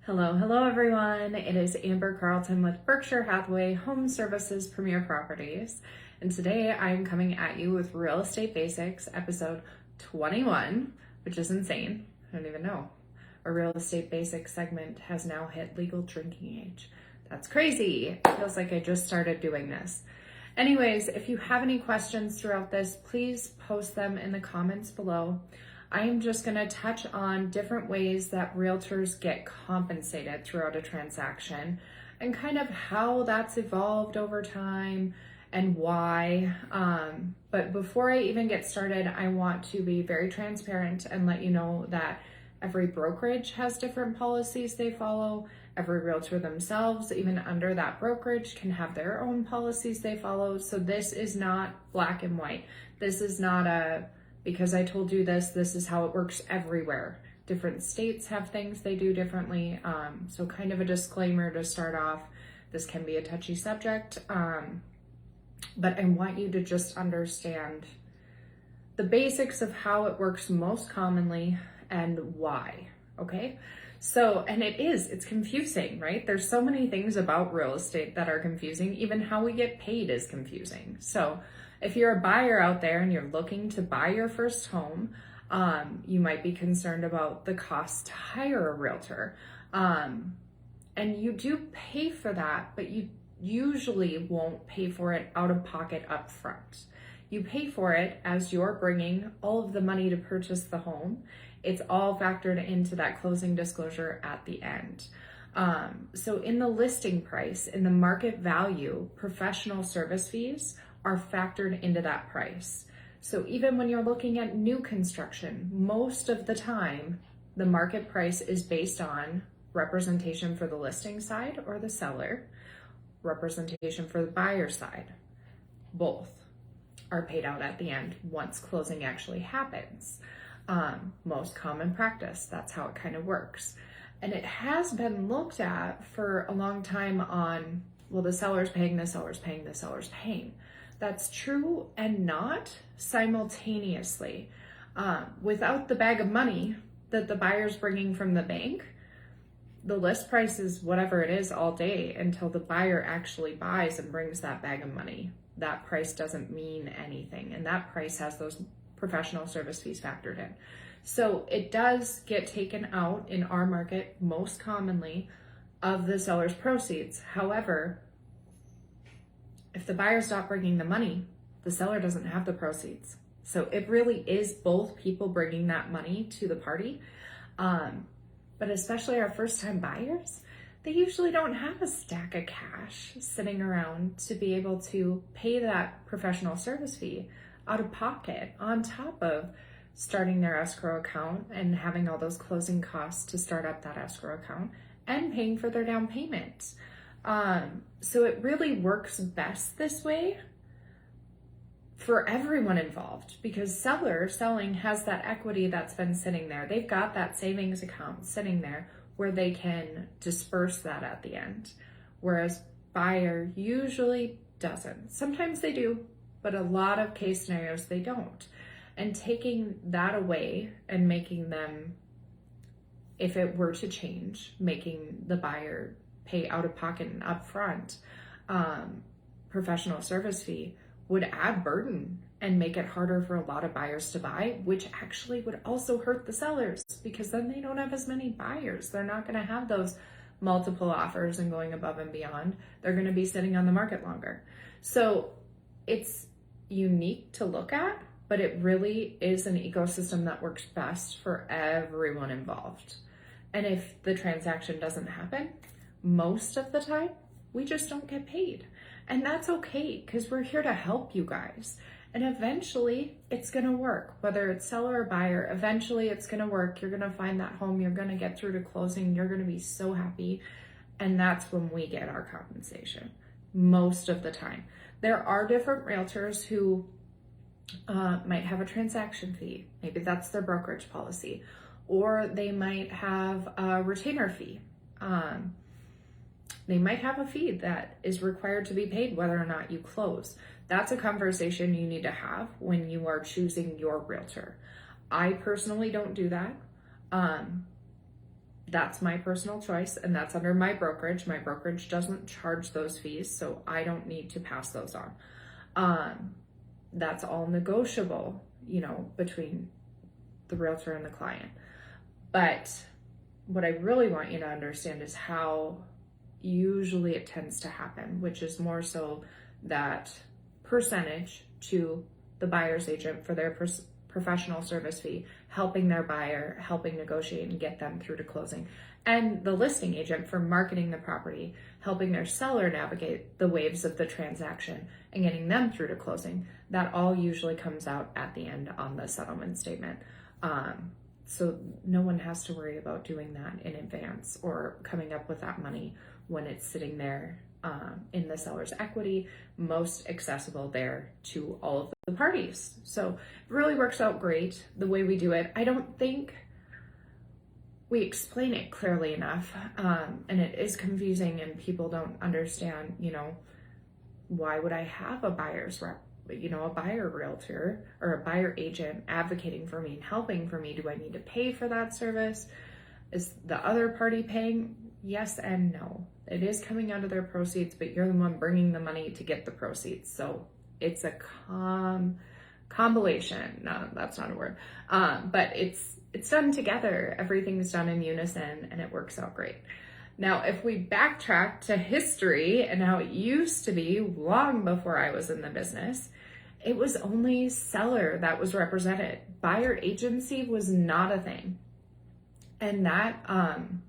Hello everyone. It is Amber Carlton with Berkshire Hathaway HomeServices Premier Properties. And today I'm coming at you with Real Estate Basics, episode 21, which is insane. I don't even know. Our Real Estate Basics segment has now hit legal drinking age. That's crazy. It feels like I just started doing this. Anyways, if you have any questions throughout this, please post them in the comments below. I am just going to touch on different ways that realtors get compensated throughout a transaction and kind of how that's evolved over time and why. But before I even get started, I want to be very transparent and let you know that every brokerage has different policies they follow. Every realtor themselves, even under that brokerage, can have their own policies they follow. So this is not black and white. This is not a because I told you this is how it works everywhere. Different states have things they do differently. So kind of a disclaimer to start off, this can be a touchy subject, but I want you to just understand the basics of how it works most commonly and why, okay? So, and it's confusing, right? There's so many things about real estate that are confusing. Even how we get paid is confusing. So if you're a buyer out there and you're looking to buy your first home, you might be concerned about the cost to hire a realtor. And you do pay for that, but you usually won't pay for it out of pocket up front. You pay for it as you're bringing all of the money to purchase the home. It's all factored into that closing disclosure at the end. So in the listing price, in the market value, professional service fees are factored into that price. So even when you're looking at new construction, most of the time, the market price is based on representation for the listing side or the seller, representation for the buyer side. Both are paid out at the end once closing actually happens. Most common practice, that's how it kind of works. And it has been looked at for a long time on, well, the seller's paying, the seller's paying, the seller's paying. That's true and not simultaneously. Without the bag of money that the buyer's bringing from the bank, the list price is whatever it is all day until the buyer actually buys and brings that bag of money. That price doesn't mean anything, and that price has those professional service fees factored in. So it does get taken out in our market most commonly of the seller's proceeds. However, if the buyer's not bringing the money, the seller doesn't have the proceeds. So it really is both people bringing that money to the party. But especially our first-time buyers, they usually don't have a stack of cash sitting around to be able to pay that professional service fee out of pocket on top of starting their escrow account and having all those closing costs to start up that escrow account and paying for their down payment. So it really works best this way for everyone involved because selling has that equity that's been sitting there. They've got that savings account sitting there where they can disperse that at the end, whereas buyer usually doesn't. Sometimes they do, but a lot of case scenarios they don't. And taking that away and making them, if it were to change, making the buyer pay out of pocket and upfront professional service fee would add burden and make it harder for a lot of buyers to buy, which actually would also hurt the sellers because then they don't have as many buyers. They're not going to have those multiple offers and going above and beyond. They're going to be sitting on the market longer. So it's unique to look at, but it really is an ecosystem that works best for everyone involved. And if the transaction doesn't happen, most of the time, we just don't get paid. And that's okay because we're here to help you guys. And eventually it's going to work, whether it's seller or buyer, eventually it's going to work. You're going to find that home, you're going to get through to closing, you're going to be so happy. And that's when we get our compensation most of the time. There are different realtors who might have a transaction fee. Maybe that's their brokerage policy, or they might have a retainer fee. They might have a fee that is required to be paid whether or not you close. That's a conversation you need to have when you are choosing your realtor. I personally don't do that. That's my personal choice, and that's under my brokerage. My brokerage doesn't charge those fees, so I don't need to pass those on. That's all negotiable, between the realtor and the client. But what I really want you to understand is how usually it tends to happen, which is more so that percentage to the buyer's agent for their professional service fee, helping their buyer, helping negotiate and get them through to closing, and the listing agent for marketing the property, helping their seller navigate the waves of the transaction and getting them through to closing. That all usually comes out at the end on the settlement statement. So no one has to worry about doing that in advance or coming up with that money when it's sitting there in the seller's equity, most accessible there to all of the parties. So it really works out great the way we do it. I don't think we explain it clearly enough, and it is confusing and people don't understand, why would I have a buyer's rep, a buyer realtor or a buyer agent advocating for me and helping for me? Do I need to pay for that service? Is the other party paying? Yes and no. It is coming out of their proceeds, but you're the one bringing the money to get the proceeds. So it's a compilation. No, that's not a word. But it's done together. Everything's done in unison and it works out great. Now, if we backtrack to history and how it used to be long before I was in the business, it was only seller that was represented. Buyer agency was not a thing. And that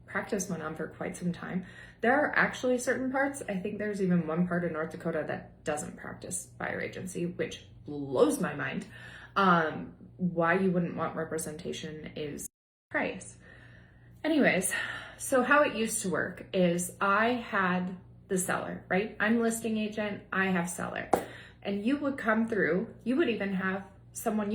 practice went on for quite some time. There are actually certain parts, I think there's even one part in North Dakota that doesn't practice buyer agency, which blows my mind. Why you wouldn't want representation is price. Anyways, so how it used to work is I had the seller, right? I'm listing agent, I have seller. And you would come through, you would even have someone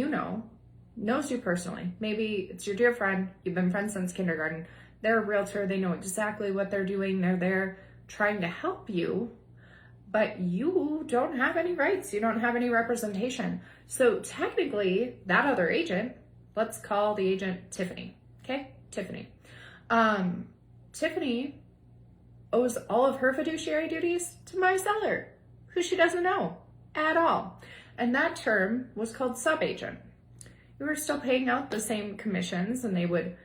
knows you personally. Maybe it's your dear friend, you've been friends since kindergarten. They're a realtor, they know exactly what they're doing. They're there trying to help you, but you don't have any rights. You don't have any representation. So technically that other agent, let's call the agent Tiffany, okay? Tiffany. Tiffany owes all of her fiduciary duties to my seller, who she doesn't know at all. And that term was called subagent. We were still paying out the same commissions, and they would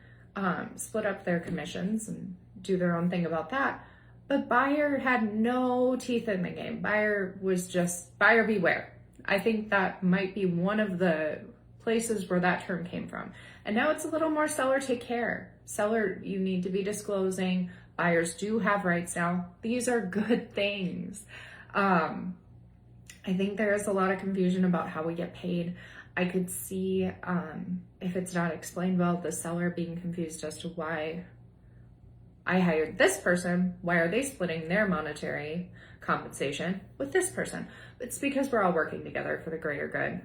split up their commissions and do their own thing about that. But buyer had no teeth in the game. Buyer was just buyer beware. I think that might be one of the places where that term came from. And now it's a little more seller take care. Seller, you need to be disclosing. Buyers do have rights now. These are good things. I think there is a lot of confusion about how we get paid. I could see, if it's not explained well, the seller being confused as to why I hired this person. Why are they splitting their monetary compensation with this person? It's because we're all working together for the greater good,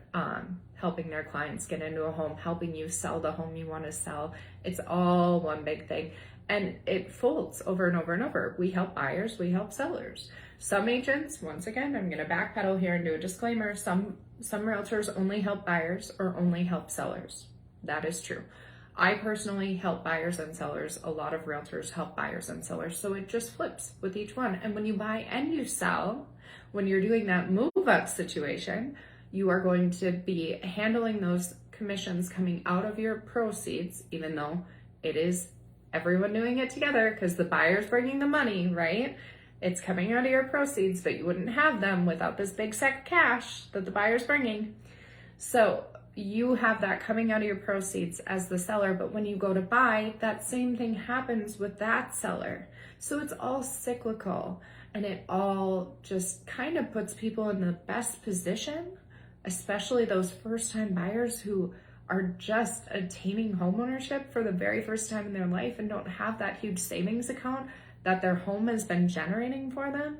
helping their clients get into a home, helping you sell the home you want to sell. It's all one big thing. And it folds over and over and over. We help buyers, we help sellers. Some agents, once again, I'm going to backpedal here and do a disclaimer. Some realtors only help buyers or only help sellers. That is true. I personally help buyers and sellers. A lot of realtors help buyers and sellers. So it just flips with each one. And when you buy and you sell, when you're doing that move up situation, you are going to be handling those commissions coming out of your proceeds, even though it is everyone doing it together because the buyer's bringing the money, right? It's coming out of your proceeds, but you wouldn't have them without this big sack of cash that the buyer's bringing. So you have that coming out of your proceeds as the seller, but when you go to buy, that same thing happens with that seller. So it's all cyclical, and it all just kind of puts people in the best position, especially those first-time buyers who are just attaining homeownership for the very first time in their life and don't have that huge savings account that their home has been generating for them.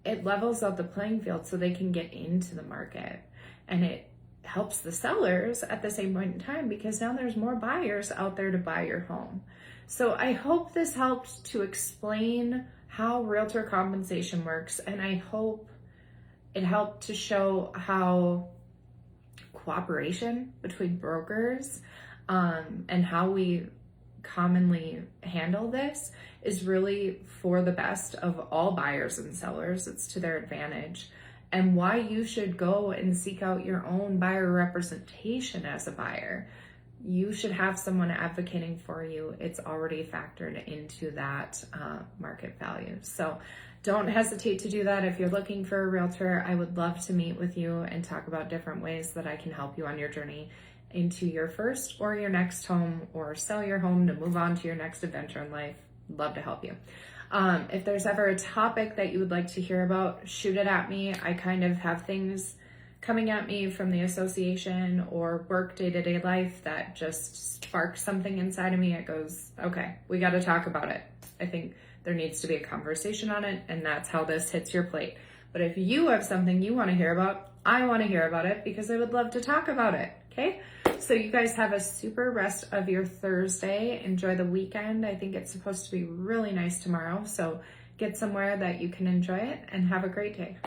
It levels out the playing field so they can get into the market, and it helps the sellers at the same point in time because now there's more buyers out there to buy your home. So I hope this helped to explain how realtor compensation works, and I hope it helped to show how cooperation between brokers and how we commonly handle this is really for the best of all buyers and sellers. It's to their advantage. And why you should go and seek out your own buyer representation as a buyer. You should have someone advocating for you. It's already factored into that market value. So don't hesitate to do that. If you're looking for a realtor, I would love to meet with you and talk about different ways that I can help you on your journey into your first or your next home, or sell your home to move on to your next adventure in life. Love to help you. If there's ever a topic that you would like to hear about, shoot it at me. I kind of have things coming at me from the association or work day-to-day life that just sparks something inside of me. It goes, okay, we got to talk about it. I think there needs to be a conversation on it, and that's how this hits your plate. But if you have something you want to hear about, I want to hear about it because I would love to talk about it. Okay? So you guys have a super rest of your Thursday. Enjoy the weekend. I think it's supposed to be really nice tomorrow. So get somewhere that you can enjoy it and have a great day.